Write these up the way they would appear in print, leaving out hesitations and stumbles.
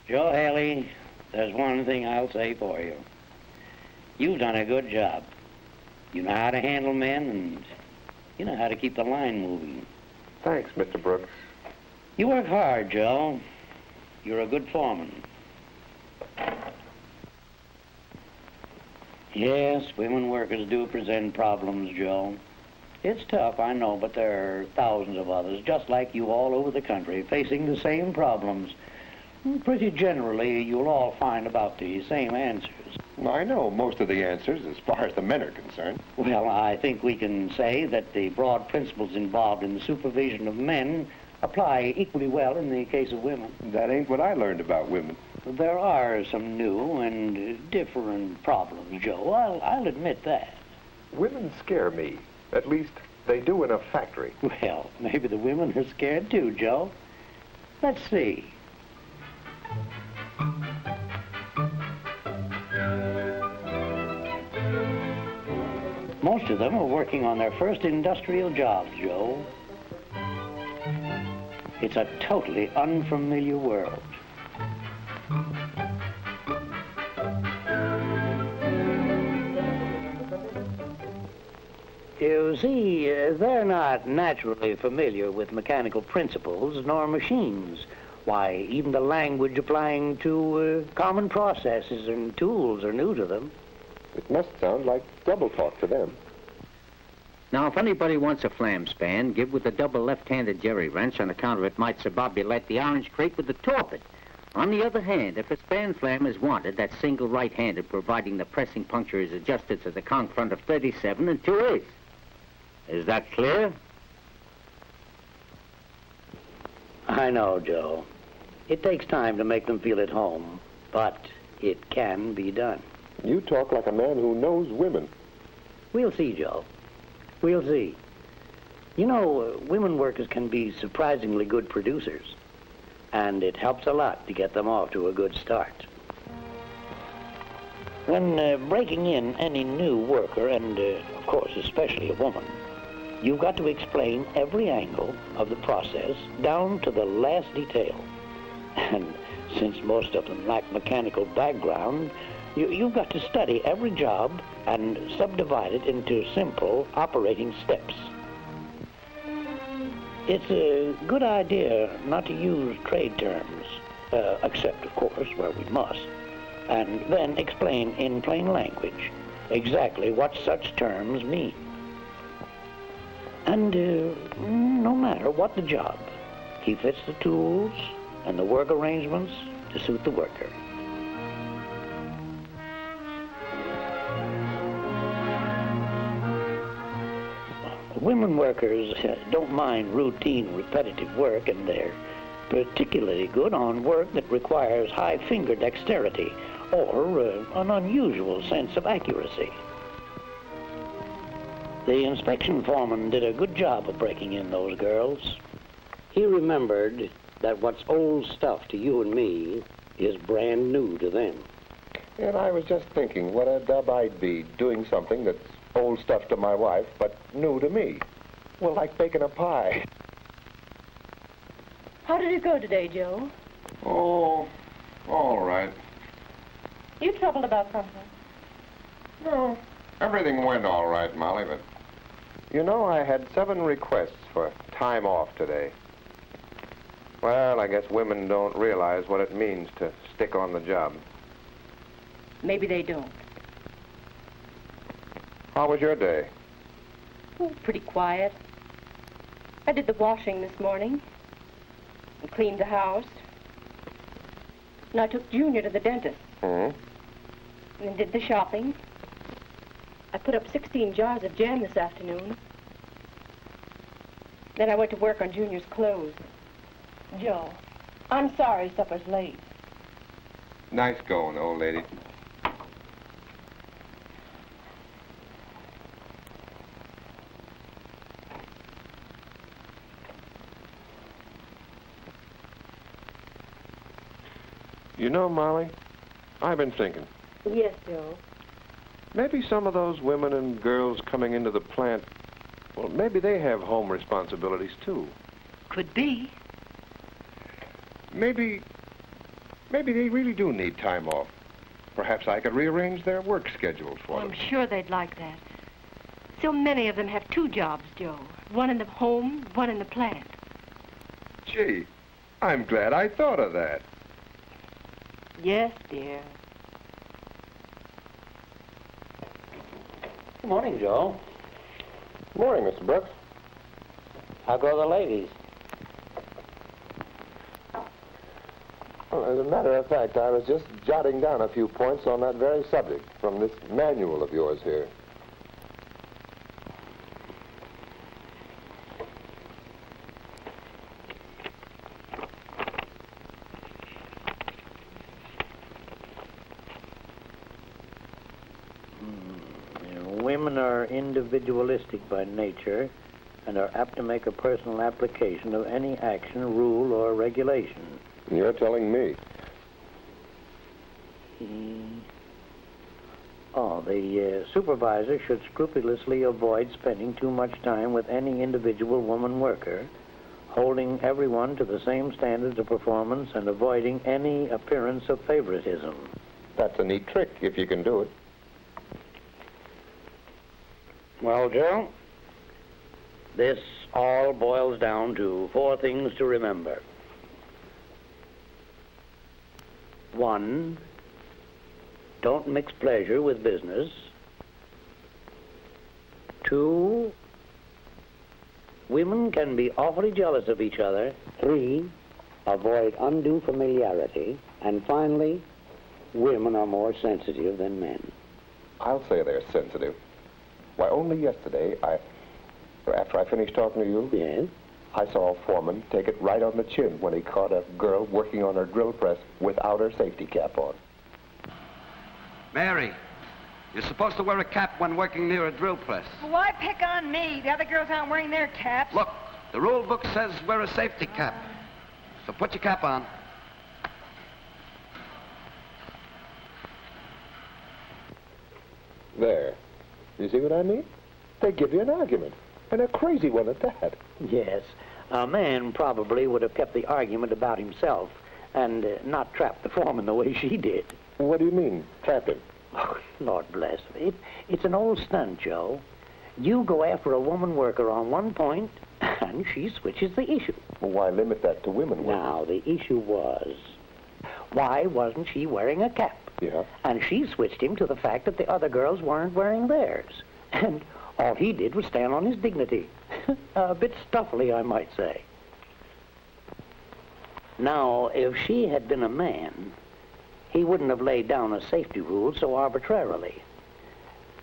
Joe Haley, there's one thing I'll say for you. You've done a good job. You know how to handle men, and you know how to keep the line moving. Thanks, Mr. Brooks. You work hard, Joe. You're a good foreman. Yes, women workers do present problems, Joe. It's tough, I know, but there are thousands of others, just like you all over the country, facing the same problems. Pretty generally, you'll all find about the same answers. Well, I know most of the answers as far as the men are concerned. Well, I think we can say that the broad principles involved in the supervision of men apply equally well in the case of women. That ain't what I learned about women. There are some new and different problems, Joe. I'll admit that. Women scare me. At least, they do in a factory. Well, maybe the women are scared too, Joe. Let's see. Most of them are working on their first industrial jobs, Joe. It's a totally unfamiliar world. You see, they're not naturally familiar with mechanical principles nor machines. Why, even the language applying to common processes and tools are new to them. It must sound like double talk to them. Now, if anybody wants a flam span, give with a double left-handed jerry wrench on account of it might subbobulate the orange crate with the torpid. On the other hand, if a span flam is wanted, that's single right-handed, providing the pressing puncture is adjusted to the conch front of 37 and 2/8. Is that clear? I know, Joe. It takes time to make them feel at home, but it can be done. You talk like a man who knows women. We'll see, Joe. We'll see. You know, women workers can be surprisingly good producers, and it helps a lot to get them off to a good start. When breaking in any new worker, and of course especially a woman, you've got to explain every angle of the process down to the last detail. And since most of them lack mechanical background, you've got to study every job and subdivide it into simple operating steps. It's a good idea not to use trade terms, except, of course, where we must, and then explain in plain language exactly what such terms mean. And no matter what the job, he fits the tools and the work arrangements to suit the worker. Women workers don't mind routine, repetitive work, and they're particularly good on work that requires high finger dexterity or an unusual sense of accuracy. The inspection foreman did a good job of breaking in those girls. He remembered that what's old stuff to you and me is brand new to them. And I was just thinking what a dub I'd be doing something that's old stuff to my wife, but new to me. Well, like baking a pie. How did it go today, Joe? Oh, all right. You troubled about something? No, everything went all right, Molly, but... You know, I had 7 requests for time off today. Well, I guess women don't realize what it means to stick on the job. Maybe they don't. How was your day? Oh, pretty quiet. I did the washing this morning and cleaned the house. And I took Junior to the dentist. Hmm? And did the shopping. I put up 16 jars of jam this afternoon. Then I went to work on Junior's clothes. Joe, I'm sorry supper's late. Nice going, old lady. You know, Molly, I've been thinking. Yes, Joe. Maybe some of those women and girls coming into the plant, well, maybe they have home responsibilities, too. Could be. Maybe Maybe they really do need time off. Perhaps I could rearrange their work schedules for them. I'm sure they'd like that. So many of them have 2 jobs, Joe. One in the home, one in the plant. Gee, I'm glad I thought of that. Yes, dear. Good morning, Joe. Morning, Mr. Brooks. How go the ladies? Well, as a matter of fact, I was just jotting down a few points on that very subject from this manual of yours here. Women are individualistic by nature and are apt to make a personal application of any action, rule, or regulation. You're telling me. The supervisor should scrupulously avoid spending too much time with any individual woman worker, holding everyone to the same standards of performance and avoiding any appearance of favoritism. That's a neat trick, if you can do it. Well, Joe, this all boils down to 4 things to remember. 1, don't mix pleasure with business. 2, women can be awfully jealous of each other. 3, avoid undue familiarity. And finally, women are more sensitive than men. I'll say they're sensitive. Why, only yesterday, after I finished talking to you, Yes? I saw a foreman take it right on the chin when he caught a girl working on her drill press without her safety cap on. Mary, you're supposed to wear a cap when working near a drill press. Well, why pick on me? The other girls aren't wearing their caps. Look, the rule book says wear a safety cap. So put your cap on. There. You see what I mean? They give you an argument, and a crazy one at that. Yes. A man probably would have kept the argument about himself and not trapped the foreman the way she did. What do you mean, trap him? Oh, Lord bless him. It's an old stunt, Joe. You go after a woman worker on one point, and she switches the issue. Well, why limit that to women? Now, the issue was, why wasn't she wearing a cap? Yeah. And she switched him to the fact that the other girls weren't wearing theirs. And all he did was stand on his dignity. A bit stuffily, I might say. Now, if she had been a man, he wouldn't have laid down a safety rule so arbitrarily.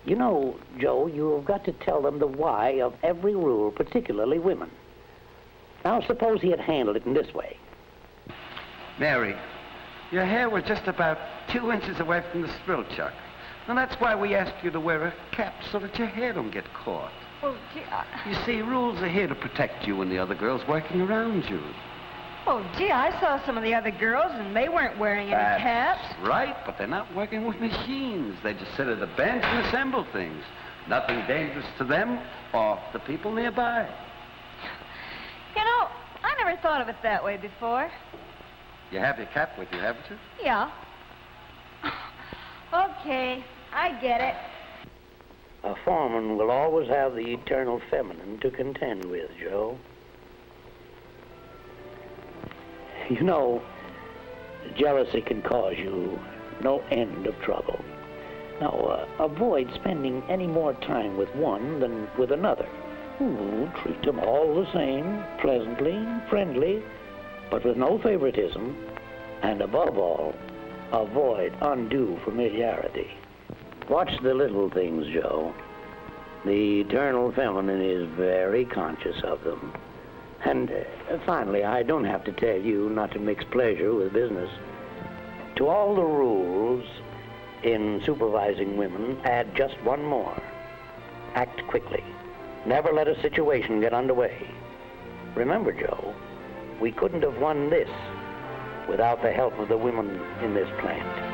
You know, Joe, you've got to tell them the why of every rule, particularly women. Now, suppose he had handled it in this way. Mary, your hair was just about 2 inches away from the spill chuck. And that's why we asked you to wear a cap so that your hair don't get caught. Well, gee, You see, rules are here to protect you and the other girls working around you. I saw some of the other girls, and they weren't wearing any caps. Right, but they're not working with machines. They just sit at a bench and assemble things. Nothing dangerous to them or the people nearby. You know, I never thought of it that way before. You have your cap with you, haven't you? Yeah. Okay, I get it. A foreman will always have the eternal feminine to contend with, Joe. You know, jealousy can cause you no end of trouble. Now, avoid spending any more time with one than with another. Ooh, treat them all the same, pleasantly, friendly, but with no favoritism. And above all, avoid undue familiarity. Watch the little things, Joe. The eternal feminine is very conscious of them. And finally, I don't have to tell you not to mix pleasure with business. To all the rules in supervising women, add just one more. Act quickly. Never let a situation get underway. Remember, Joe, we couldn't have won this without the help of the women in this plant.